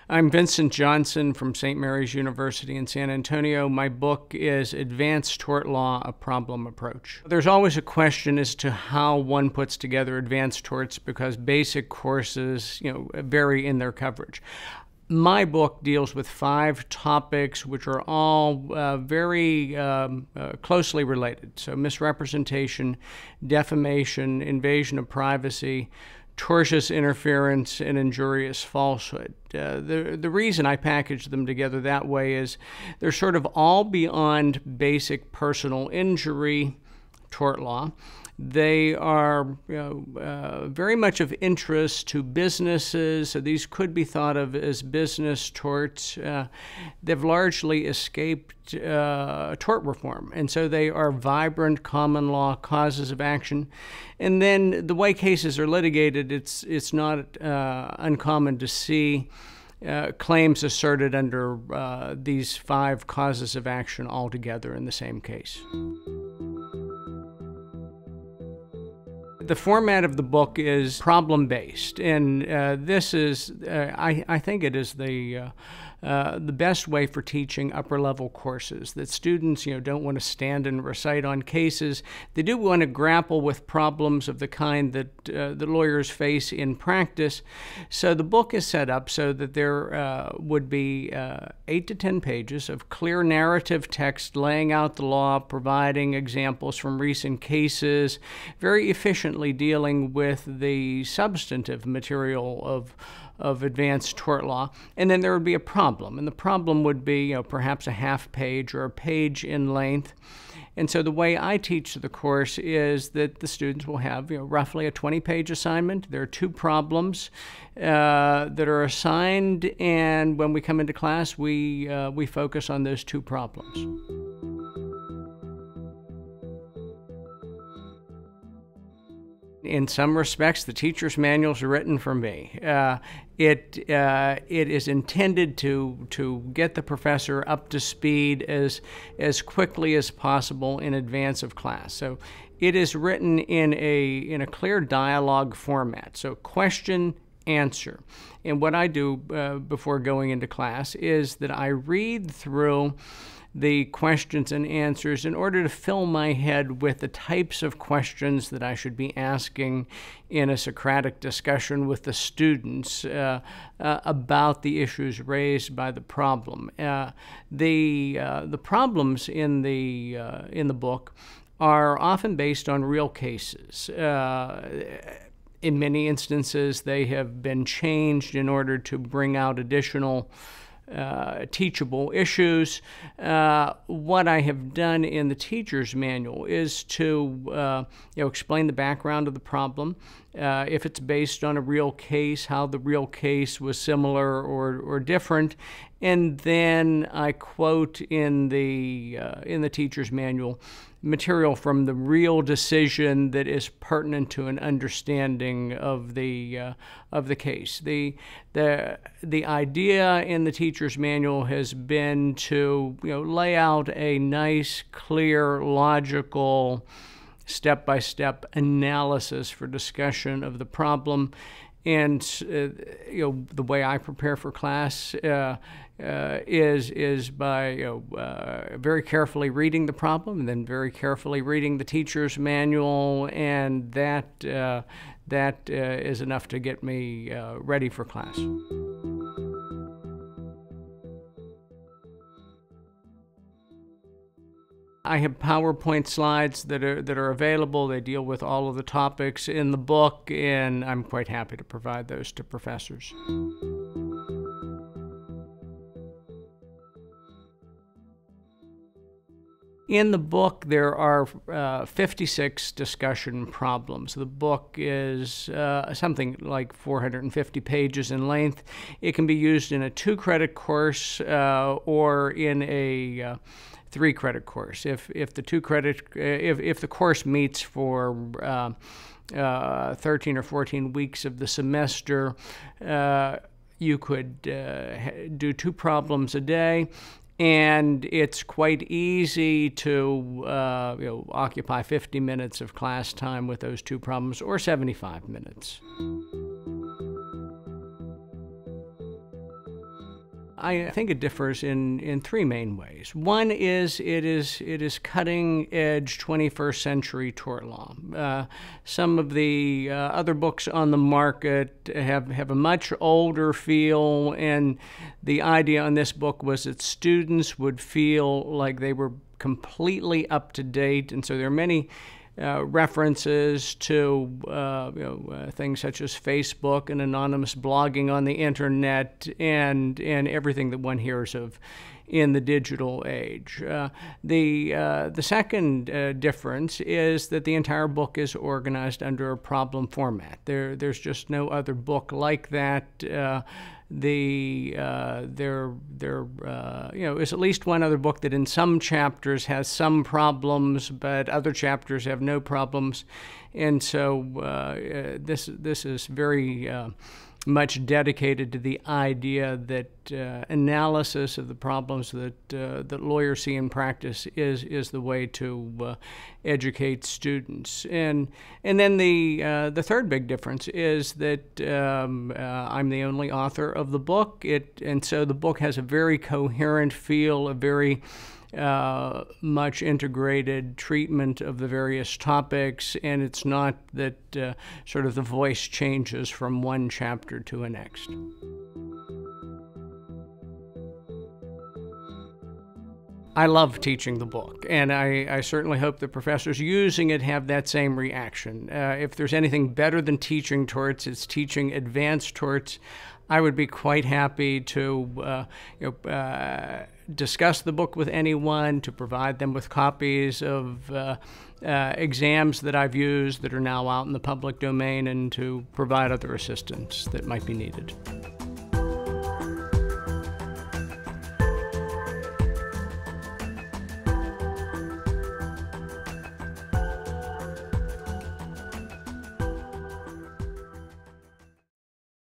I'm Vincent Johnson from St. Mary's University in San Antonio. My book is Advanced Tort Law, A Problem Approach. There's always a question as to how one puts together advanced torts because basic courses, vary in their coverage. My book deals with 5 topics which are all very closely related. So misrepresentation, defamation, invasion of privacy, tortious interference, and injurious falsehood. The reason I package them together that way is they're sort of all beyond basic personal injury tort law. They are very much of interest to businesses, so these could be thought of as business torts. They've largely escaped tort reform, and so they are vibrant common law causes of action. And then the way cases are litigated, it's not uncommon to see claims asserted under these 5 causes of action all together in the same case. The format of the book is problem-based, and this is, I think it is the best way for teaching upper-level courses, that students, don't want to stand and recite on cases. They do want to grapple with problems of the kind that the lawyers face in practice. So the book is set up so that there would be 8 to 10 pages of clear narrative text laying out the law, providing examples from recent cases, very efficiently dealing with the substantive material of advanced tort law. And then there would be a problem, and the problem would be perhaps a half page or a page in length. And so the way I teach the course is that the students will have roughly a 20-page assignment. There are 2 problems that are assigned, and when we come into class, we focus on those 2 problems. In some respects, the teacher's manuals are written for me. It is intended to get the professor up to speed as quickly as possible in advance of class. So it is written in a clear dialogue format. So question, answer. And what I do before going into class is that I read through the questions and answers in order to fill my head with the types of questions that I should be asking in a Socratic discussion with the students about the issues raised by the problem. The problems in the book are often based on real cases. In many instances, they have been changed in order to bring out additional teachable issues. What I have done in the teacher's manual is to explain the background of the problem, if it's based on a real case, how the real case was similar or different, and then I quote in the teacher's manual material from the real decision that is pertinent to an understanding of the case. The idea in the teacher's manual has been to lay out a nice, clear, logical, step-by-step analysis for discussion of the problem. And the way I prepare for class is by very carefully reading the problem, and then very carefully reading the teacher's manual, and that is enough to get me ready for class. I have PowerPoint slides that are available. They deal with all of the topics in the book, and I'm quite happy to provide those to professors. In the book, there are 56 discussion problems. The book is something like 450 pages in length. It can be used in a 2-credit course or in a 3-credit course. If the course meets for 13 or 14 weeks of the semester, you could do 2 problems a day. And it's quite easy to occupy 50 minutes of class time with those 2 problems, or 75 minutes. I think it differs in three main ways. One is it is cutting edge 21st century tort law. Some of the other books on the market have a much older feel, and the idea on this book was that students would feel like they were completely up to date, and so there are many references to things such as Facebook and anonymous blogging on the internet and everything that one hears of in the digital age. The second difference is that the entire book is organized under a problem format. There's just no other book like that. There is at least one other book that in some chapters has some problems, but other chapters have no problems, and so this is very much dedicated to the idea that analysis of the problems that lawyers see in practice is the way to educate students. And then the third big difference is that I'm the only author of the book, and so the book has a very coherent feel, a very much integrated treatment of the various topics, and it's not that sort of the voice changes from one chapter to the next. I love teaching the book, and I certainly hope the professors using it have that same reaction. If there's anything better than teaching torts, it's teaching advanced torts. I would be quite happy to discuss the book with anyone, to provide them with copies of exams that I've used that are now out in the public domain, and to provide other assistance that might be needed.